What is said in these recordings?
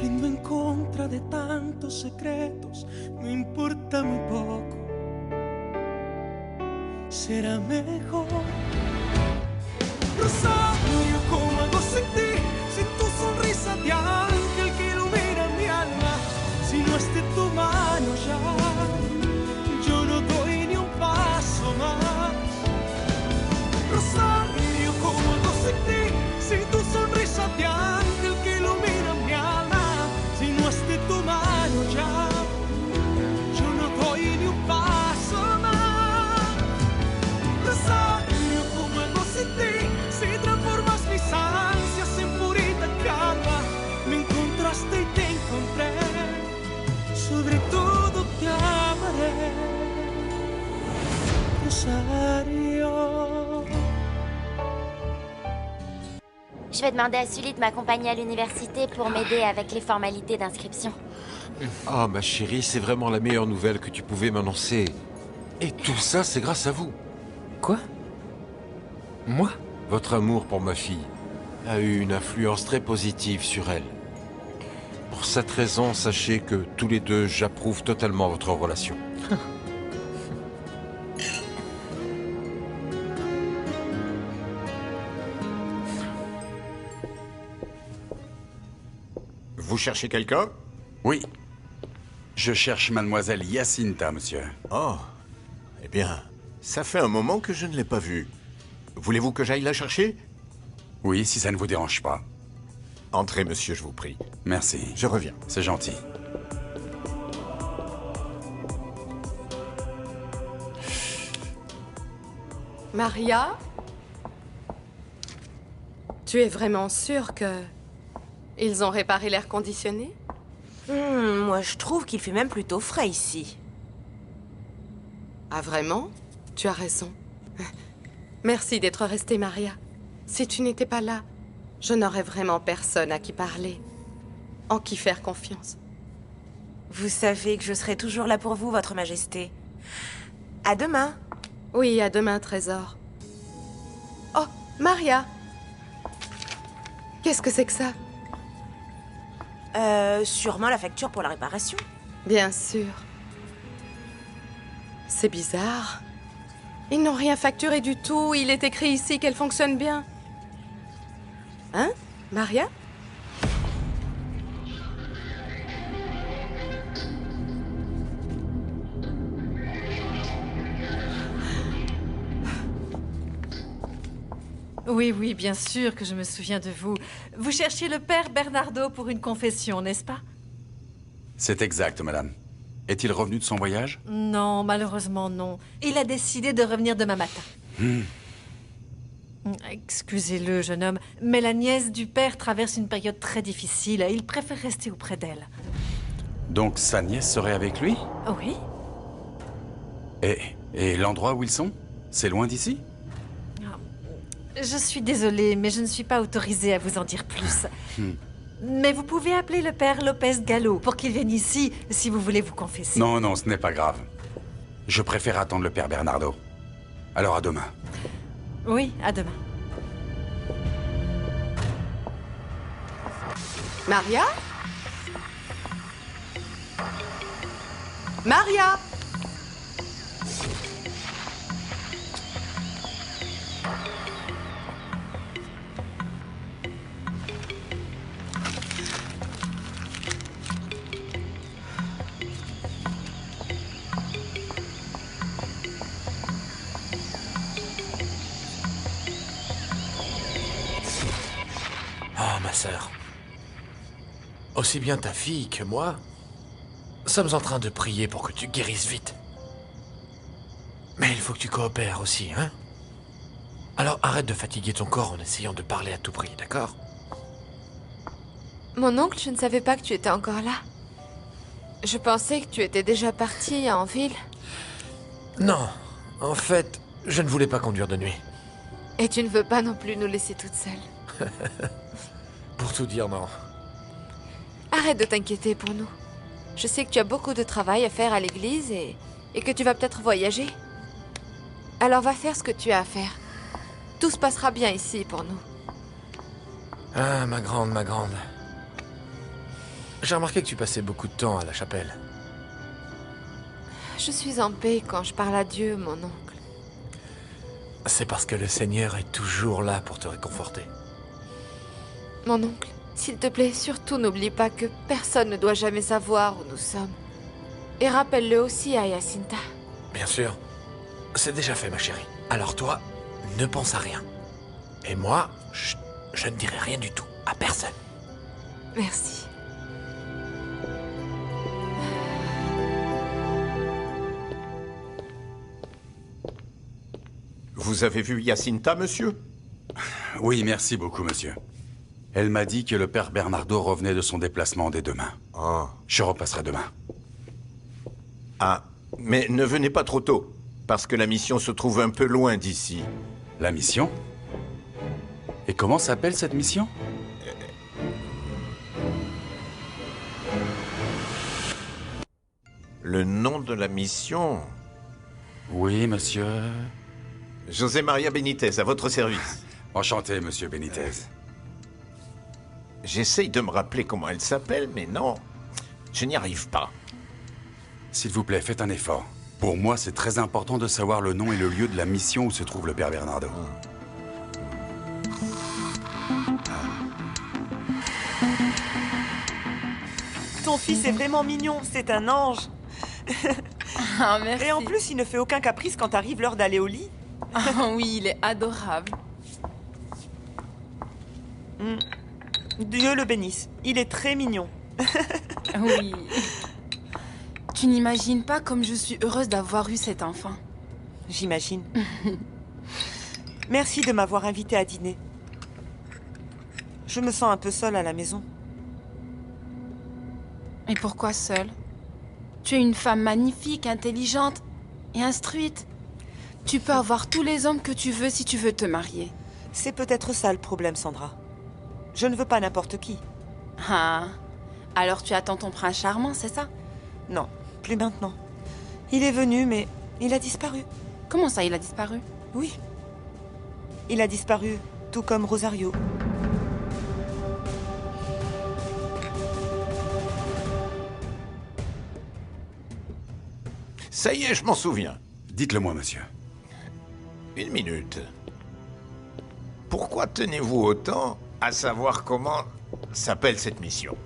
yendo en contra de tantos secretos, me importa muy poco. Será mejor. Rosario, ¿cómo hago sin ti? Sin tu sonrisa de ángel que ilumina mi alma. Si no es de tu mano ya, yo no doy ni un paso más. Rosario, ¿cómo hago sin ti? Sin tu sonrisa de ángel que ilumina mi alma. Si no es de tu mano ya, yo no doy ni un paso más. Rosario, ¿cómo hago sin ti? Si transformas mis ansias en purita calma. Me encontraste y te encontré. Sobre todo te amaré, Rosario. Je vais demander à Sully de m'accompagner à l'université pour m'aider avec les formalités d'inscription. Ah, ma chérie, c'est vraiment la meilleure nouvelle que tu pouvais m'annoncer. Et tout ça, c'est grâce à vous. Quoi? Moi? Votre amour pour ma fille a eu une influence très positive sur elle. Pour cette raison, sachez que tous les deux, j'approuve totalement votre relation. Vous cherchez quelqu'un? Oui. Je cherche mademoiselle Jacinta, monsieur. Oh. Eh bien, ça fait un moment que je ne l'ai pas vue. Voulez-vous que j'aille la chercher? Oui, si ça ne vous dérange pas. Entrez, monsieur, je vous prie. Merci. Je reviens. C'est gentil. Maria? Tu es vraiment sûre que... ils ont réparé l'air conditionné? Moi, je trouve qu'il fait même plutôt frais ici. Ah, vraiment? Tu as raison. Merci d'être restée, Maria. Si tu n'étais pas là, je n'aurais vraiment personne à qui parler, en qui faire confiance. Vous savez que je serai toujours là pour vous, Votre Majesté. À demain. Oui, à demain, Trésor. Oh, Maria! Qu'est-ce que c'est que ça? Sûrement la facture pour la réparation. Bien sûr. C'est bizarre. Ils n'ont rien facturé du tout. Il est écrit ici qu'elle fonctionne bien. Hein, Maria? Oui, oui, bien sûr que je me souviens de vous. Vous cherchiez le père Bernardo pour une confession, n'est-ce pas? C'est exact, madame. Est-il revenu de son voyage? Non, malheureusement non. Il a décidé de revenir demain matin. Excusez-le, jeune homme, mais la nièce du père traverse une période très difficile. Il préfère rester auprès d'elle. Donc sa nièce serait avec lui? Oui. Et l'endroit où ils sont? C'est loin d'ici? Je suis désolée, mais je ne suis pas autorisée à vous en dire plus. Mais vous pouvez appeler le père Lopez Gallo pour qu'il vienne ici si vous voulez vous confesser. Non, non, ce n'est pas grave. Je préfère attendre le père Bernardo. Alors à demain. Oui, à demain. Maria? Maria? Ah, ma sœur. Aussi bien ta fille que moi, sommes en train de prier pour que tu guérisses vite. Mais il faut que tu coopères aussi, hein? Alors arrête de fatiguer ton corps en essayant de parler à tout prix, d'accord? Mon oncle, je ne savais pas que tu étais encore là. Je pensais que tu étais déjà parti en ville. Non, en fait, je ne voulais pas conduire de nuit. Et tu ne veux pas non plus nous laisser toutes seules. Pour tout dire, non. Arrête de t'inquiéter pour nous. Je sais que tu as beaucoup de travail à faire à l'église et que tu vas peut-être voyager. Alors va faire ce que tu as à faire. Tout se passera bien ici pour nous. Ah, ma grande, ma grande. J'ai remarqué que tu passais beaucoup de temps à la chapelle. Je suis en paix quand je parle à Dieu, mon oncle. C'est parce que le Seigneur est toujours là pour te réconforter. Mon oncle, s'il te plaît, surtout n'oublie pas que personne ne doit jamais savoir où nous sommes. Et rappelle-le aussi à Jacinta. Bien sûr. C'est déjà fait, ma chérie. Alors toi, ne pense à rien. Et moi, je ne dirai rien du tout à personne. Merci. Vous avez vu Jacinta, monsieur? Oui, merci beaucoup, monsieur. Elle m'a dit que le père Bernardo revenait de son déplacement dès demain. Ah. Je repasserai demain. Ah, mais ne venez pas trop tôt, parce que la mission se trouve un peu loin d'ici. La mission? Et comment s'appelle cette mission? Le nom de la mission? Oui, monsieur. José Maria Benitez, à votre service. Enchanté, monsieur Benitez. J'essaye de me rappeler comment elle s'appelle, mais non, je n'y arrive pas. S'il vous plaît, faites un effort. Pour moi, c'est très important de savoir le nom et le lieu de la mission où se trouve le père Bernardo. Ton fils est vraiment mignon, c'est un ange. Ah, merci. Et en plus, il ne fait aucun caprice quand arrive l'heure d'aller au lit. Ah oui, il est adorable. Dieu le bénisse, il est très mignon. Oui. Tu n'imagines pas comme je suis heureuse d'avoir eu cet enfant. J'imagine. Merci de m'avoir invitée à dîner. Je me sens un peu seule à la maison. Et pourquoi seule? Tu es une femme magnifique, intelligente et instruite. Tu peux avoir tous les hommes que tu veux si tu veux te marier. C'est peut-être ça le problème, Sandra. Je ne veux pas n'importe qui. Ah, alors tu attends ton prince charmant, c'est ça? Non, plus maintenant. Il est venu, mais il a disparu. Comment ça, il a disparu? Oui. Il a disparu, tout comme Rosario. Ça y est, je m'en souviens. Dites-le-moi, monsieur. Une minute. Pourquoi tenez-vous autant à savoir comment s'appelle cette mission?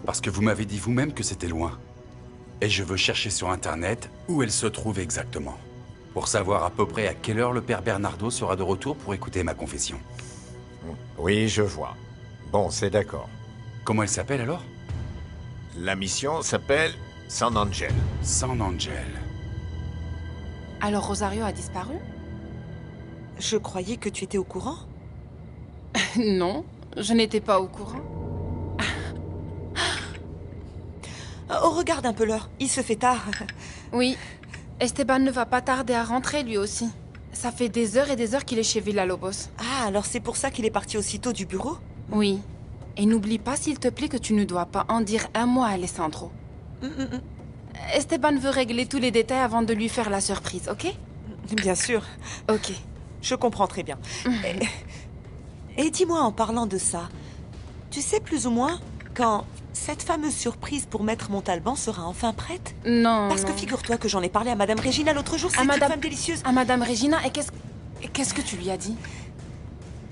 Parce que vous m'avez dit vous-même que c'était loin. Et je veux chercher sur Internet où elle se trouve exactement. Pour savoir à peu près à quelle heure le père Bernardo sera de retour pour écouter ma confession. Oui, je vois. Bon, c'est d'accord. Comment elle s'appelle alors? La mission s'appelle San Angel. San Angel. Alors Rosario a disparu? Je croyais que tu étais au courant. Non, je n'étais pas au courant. Oh, regarde un peu l'heure, il se fait tard. Oui, Esteban ne va pas tarder à rentrer lui aussi. Ça fait des heures et des heures qu'il est chez Villalobos. Ah, alors c'est pour ça qu'il est parti aussitôt du bureau? Oui. Et n'oublie pas, s'il te plaît, que tu ne dois pas en dire un mot à Alessandro. Esteban veut régler tous les détails avant de lui faire la surprise, ok? Bien sûr. Ok. Je comprends très bien. Et dis-moi, en parlant de ça, tu sais plus ou moins quand cette fameuse surprise pour Maître Montalban sera enfin prête? Non, Parce que non. figure-toi que j'en ai parlé à Madame Regina l'autre jour, c'est une femme délicieuse. À Madame Regina, et qu'est-ce que tu lui as dit?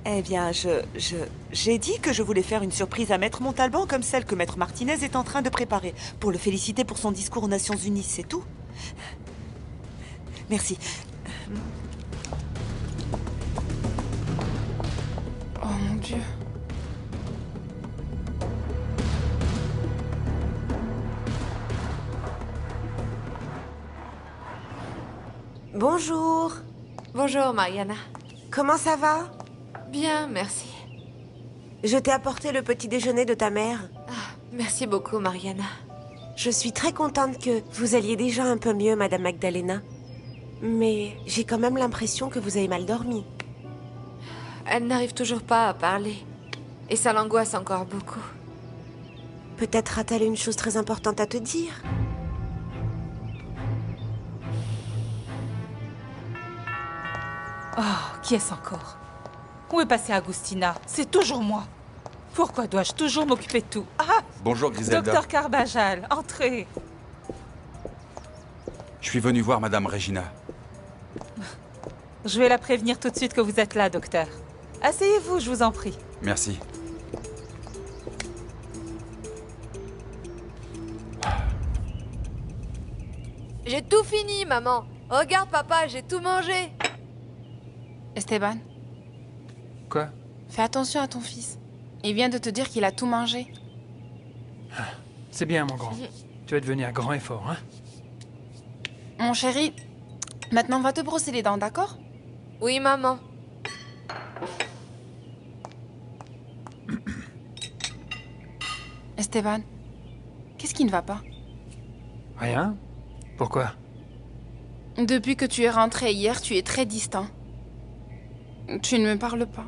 Eh bien, j'ai dit que je voulais faire une surprise à Maître Montalban comme celle que Maître Martinez est en train de préparer, pour le féliciter pour son discours aux Nations Unies, c'est tout. Merci. Oh mon Dieu. Bonjour. Bonjour, Mariana. Comment ça va? Bien, merci. Je t'ai apporté le petit déjeuner de ta mère. Ah, merci beaucoup, Mariana. Je suis très contente que vous alliez déjà un peu mieux, Madame Magdalena. Mais j'ai quand même l'impression que vous avez mal dormi. Elle n'arrive toujours pas à parler. Et ça l'angoisse encore beaucoup. Peut-être a-t-elle une chose très importante à te dire? Oh, qui est-ce encore? Où est passée Agustina? C'est toujours moi. Pourquoi dois-je toujours m'occuper de tout? Ah! Bonjour Griselda. Docteur Carbajal, entrez. Je suis venu voir Madame Regina. Je vais la prévenir tout de suite que vous êtes là, docteur. Asseyez-vous, je vous en prie. Merci. J'ai tout fini, maman. Regarde, papa, j'ai tout mangé. Esteban, Quoi? fais attention à ton fils. Il vient de te dire qu'il a tout mangé. C'est bien, mon grand. Tu vas devenir grand et fort, hein? Mon chéri, maintenant va te brosser les dents, d'accord? Oui, maman. Esteban, qu'est-ce qui ne va pas? Rien? Pourquoi? Depuis que tu es rentré hier, tu es très distant. Tu ne me parles pas.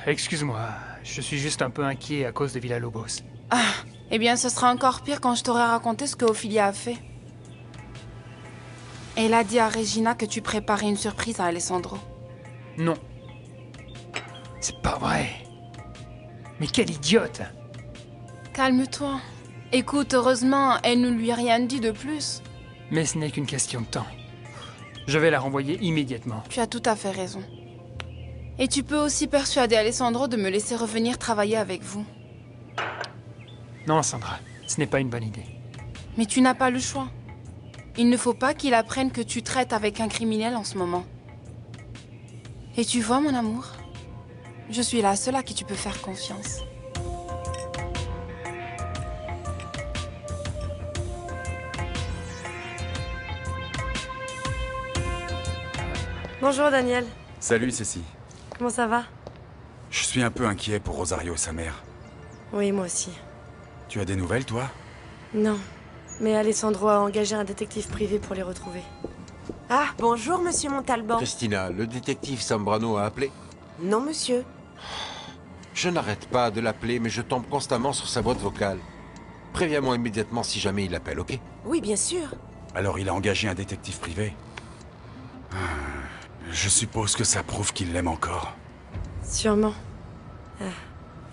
Excuse-moi, je suis juste un peu inquiet à cause de Villa-Lobos. Ah, eh bien ce sera encore pire quand je t'aurai raconté ce que Ophelia a fait. Elle a dit à Regina que tu préparais une surprise à Alessandro. Non. C'est pas vrai. Mais quelle idiote! Calme-toi. Écoute, heureusement, elle ne lui a rien dit de plus. Mais ce n'est qu'une question de temps. Je vais la renvoyer immédiatement. Tu as tout à fait raison. Et tu peux aussi persuader Alessandro de me laisser revenir travailler avec vous. Non, Sandra, ce n'est pas une bonne idée. Mais tu n'as pas le choix. Il ne faut pas qu'il apprenne que tu traites avec un criminel en ce moment. Et tu vois, mon amour, je suis la seule à qui tu peux faire confiance. Bonjour Daniel. Salut Cécile. Comment ça va? Je suis un peu inquiet pour Rosario et sa mère. Oui, moi aussi. Tu as des nouvelles, toi? Non. Mais Alessandro a engagé un détective privé pour les retrouver. Ah, bonjour, monsieur Montalban. Christina, le détective Zambrano a appelé? Non, monsieur. Je n'arrête pas de l'appeler, mais je tombe constamment sur sa boîte vocale. Préviens-moi immédiatement si jamais il appelle, ok? Oui, bien sûr. Alors il a engagé un détective privé. Je suppose que ça prouve qu'il l'aime encore. Sûrement. Ah.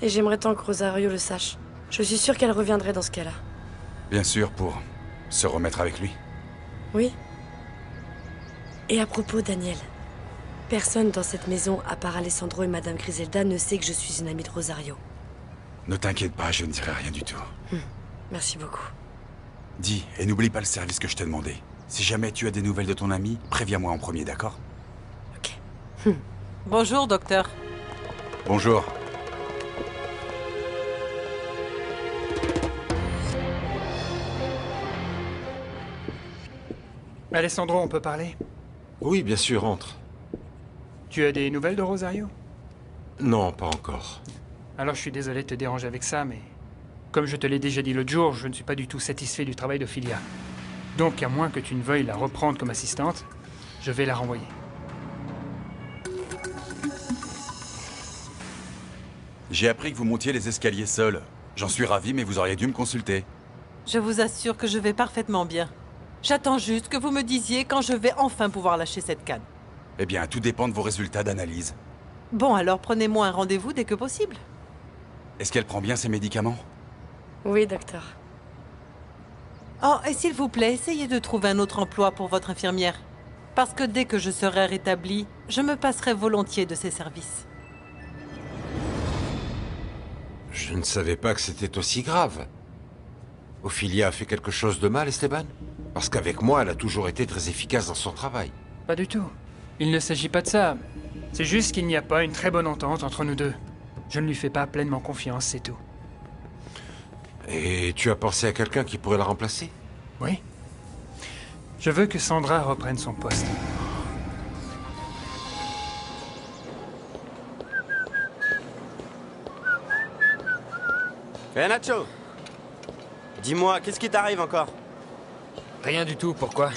Et j'aimerais tant que Rosario le sache. Je suis sûre qu'elle reviendrait dans ce cas-là. Bien sûr, pour se remettre avec lui. Oui. Et à propos, Daniel, personne dans cette maison, à part Alessandro et Madame Griselda, ne sait que je suis une amie de Rosario. Ne t'inquiète pas, je ne dirai rien du tout. Merci beaucoup. Dis, et n'oublie pas le service que je t'ai demandé. Si jamais tu as des nouvelles de ton ami, préviens-moi en premier, d'accord? Bonjour, docteur. Bonjour. Alessandro, on peut parler? Oui, bien sûr, entre. Tu as des nouvelles de Rosario? Non, pas encore. Alors je suis désolé de te déranger avec ça, mais... Comme je te l'ai déjà dit l'autre jour, je ne suis pas du tout satisfait du travail d'Ophelia. Donc, à moins que tu ne veuilles la reprendre comme assistante, je vais la renvoyer. J'ai appris que vous montiez les escaliers seul. J'en suis ravi, mais vous auriez dû me consulter. Je vous assure que je vais parfaitement bien. J'attends juste que vous me disiez quand je vais enfin pouvoir lâcher cette canne. Eh bien, tout dépend de vos résultats d'analyse. Bon, alors prenez-moi un rendez-vous dès que possible. Est-ce qu'elle prend bien ses médicaments? Oui, docteur. Oh, et s'il vous plaît, essayez de trouver un autre emploi pour votre infirmière. Parce que dès que je serai rétablie, je me passerai volontiers de ses services. Je ne savais pas que c'était aussi grave. Ophelia a fait quelque chose de mal, Esteban? Parce qu'avec moi, elle a toujours été très efficace dans son travail. Pas du tout. Il ne s'agit pas de ça. C'est juste qu'il n'y a pas une très bonne entente entre nous deux. Je ne lui fais pas pleinement confiance, c'est tout. Et tu as pensé à quelqu'un qui pourrait la remplacer? Oui. Je veux que Sandra reprenne son poste. Hé Nacho! Dis-moi, qu'est-ce qui t'arrive encore? Rien du tout, pourquoi?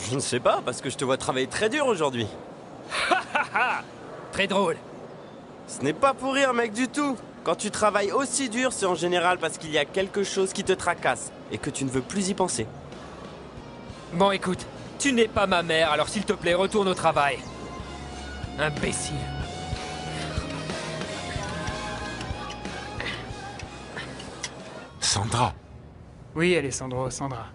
Je ne sais pas, parce que je te vois travailler très dur aujourd'hui. Très drôle. Ce n'est pas pour rire, mec, du tout. Quand tu travailles aussi dur, c'est en général parce qu'il y a quelque chose qui te tracasse et que tu ne veux plus y penser. Bon, écoute, tu n'es pas ma mère, alors s'il te plaît, retourne au travail. Imbécile. Sandra. Oui, Alessandro, Sandra.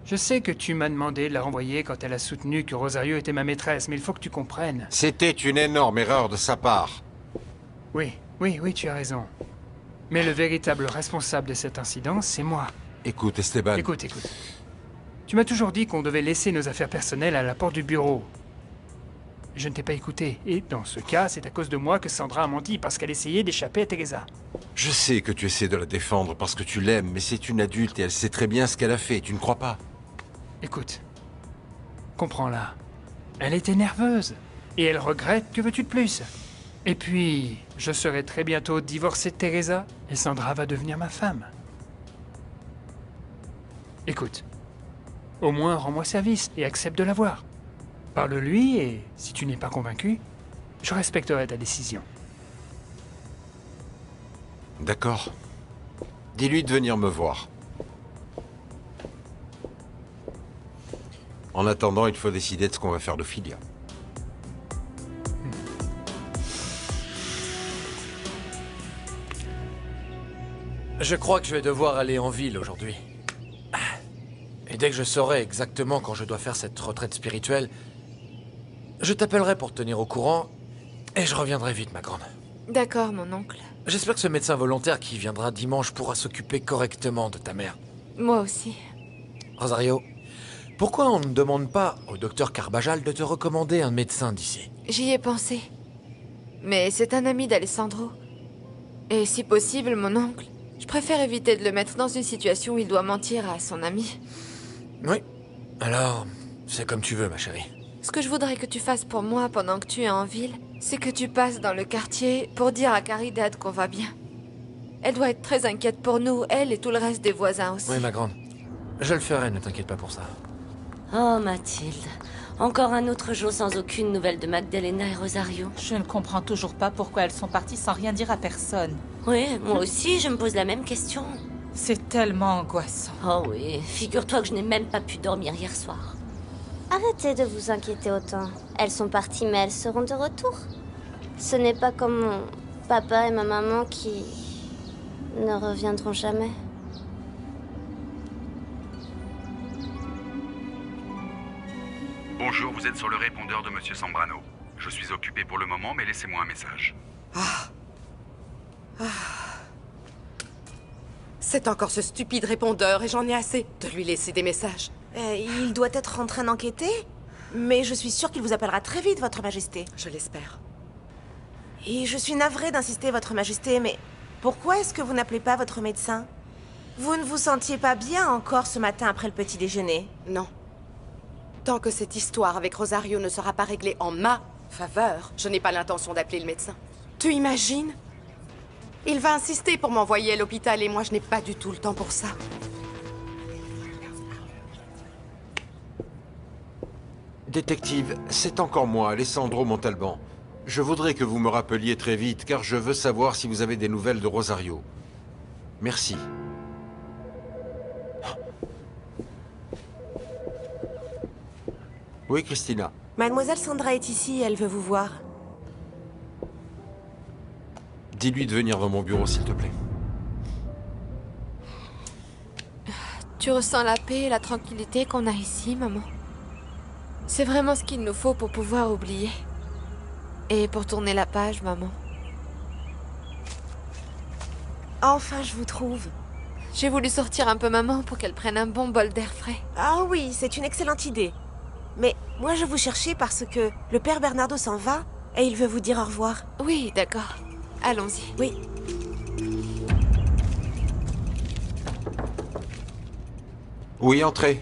Je sais que tu m'as demandé de la renvoyer quand elle a soutenu que Rosario était ma maîtresse, mais il faut que tu comprennes. C'était une énorme erreur de sa part. Oui, tu as raison. Mais le véritable responsable de cet incident, c'est moi. Écoute, Esteban. Écoute. Tu m'as toujours dit qu'on devait laisser nos affaires personnelles à la porte du bureau. Je ne t'ai pas écouté, et dans ce cas, c'est à cause de moi que Sandra a menti, parce qu'elle essayait d'échapper à Teresa. Je sais que tu essaies de la défendre parce que tu l'aimes, mais c'est une adulte et elle sait très bien ce qu'elle a fait, tu ne crois pas? Écoute, comprends-la. Elle était nerveuse, et elle regrette, que veux-tu de plus? Et puis, je serai très bientôt divorcé de Teresa, et Sandra va devenir ma femme. Écoute, au moins rends-moi service et accepte de la voir. Parle-lui et, si tu n'es pas convaincu, je respecterai ta décision. D'accord. Dis-lui de venir me voir. En attendant, il faut décider de ce qu'on va faire d'Ophilia. Je crois que je vais devoir aller en ville aujourd'hui. Et dès que je saurai exactement quand je dois faire cette retraite spirituelle, je t'appellerai pour te tenir au courant et je reviendrai vite, ma grande. D'accord, mon oncle. J'espère que ce médecin volontaire qui viendra dimanche pourra s'occuper correctement de ta mère. Moi aussi. Rosario, pourquoi on ne demande pas au docteur Carbajal de te recommander un médecin d'ici? J'y ai pensé. Mais c'est un ami d'Alessandro. Et si possible, mon oncle, je préfère éviter de le mettre dans une situation où il doit mentir à son ami. Oui. Alors, c'est comme tu veux, ma chérie. Ce que je voudrais que tu fasses pour moi pendant que tu es en ville, c'est que tu passes dans le quartier pour dire à Caridad qu'on va bien. Elle doit être très inquiète pour nous, elle et tout le reste des voisins aussi. Oui, ma grande. Je le ferai, ne t'inquiète pas pour ça. Oh, Mathilde. Encore un autre jour sans aucune nouvelle de Magdalena et Rosario. Je ne comprends toujours pas pourquoi elles sont parties sans rien dire à personne. Oui, moi aussi, je me pose la même question. C'est tellement angoissant. Oh oui, figure-toi que je n'ai même pas pu dormir hier soir. Arrêtez de vous inquiéter autant. Elles sont parties, mais elles seront de retour. Ce n'est pas comme mon papa et ma maman qui ne reviendront jamais. Bonjour, vous êtes sur le répondeur de Monsieur Sambrano. Je suis occupé pour le moment, mais laissez-moi un message. C'est encore ce stupide répondeur et j'en ai assez de lui laisser des messages. Il doit être en train d'enquêter, mais je suis sûre qu'il vous appellera très vite, Votre Majesté. Je l'espère. Et je suis navrée d'insister, Votre Majesté, mais pourquoi est-ce que vous n'appelez pas votre médecin? Vous ne vous sentiez pas bien encore ce matin après le petit déjeuner? Non. Tant que cette histoire avec Rosario ne sera pas réglée en ma faveur, je n'ai pas l'intention d'appeler le médecin. Tu imagines? Il va insister pour m'envoyer à l'hôpital et moi je n'ai pas du tout le temps pour ça. Détective, c'est encore moi, Alessandro Montalban. Je voudrais que vous me rappeliez très vite, car je veux savoir si vous avez des nouvelles de Rosario. Merci. Oui, Christina. Mademoiselle Sandra est ici, elle veut vous voir. Dis-lui de venir dans mon bureau, s'il te plaît. Tu ressens la paix et la tranquillité qu'on a ici, maman? C'est vraiment ce qu'il nous faut pour pouvoir oublier. Et pour tourner la page, maman. Enfin, je vous trouve. J'ai voulu sortir un peu maman pour qu'elle prenne un bon bol d'air frais. Ah oui, c'est une excellente idée. Mais moi, je vous cherchais parce que le père Bernardo s'en va et il veut vous dire au revoir. Oui, d'accord. Allons-y. Oui. Oui, entrez.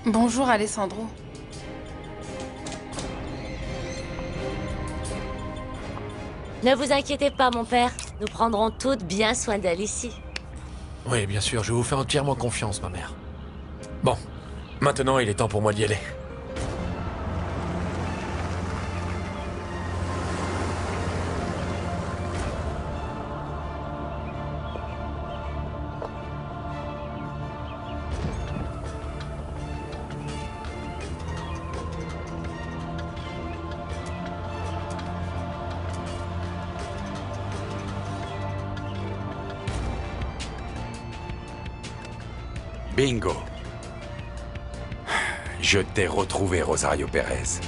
Bonjour, Alessandro. Ne vous inquiétez pas, mon père. Nous prendrons toutes bien soin d'elle ici. Oui, bien sûr, je vous fais entièrement confiance, ma mère. Bon, maintenant il est temps pour moi d'y aller. Bingo. Je t'ai retrouvé, Rosario Pérez.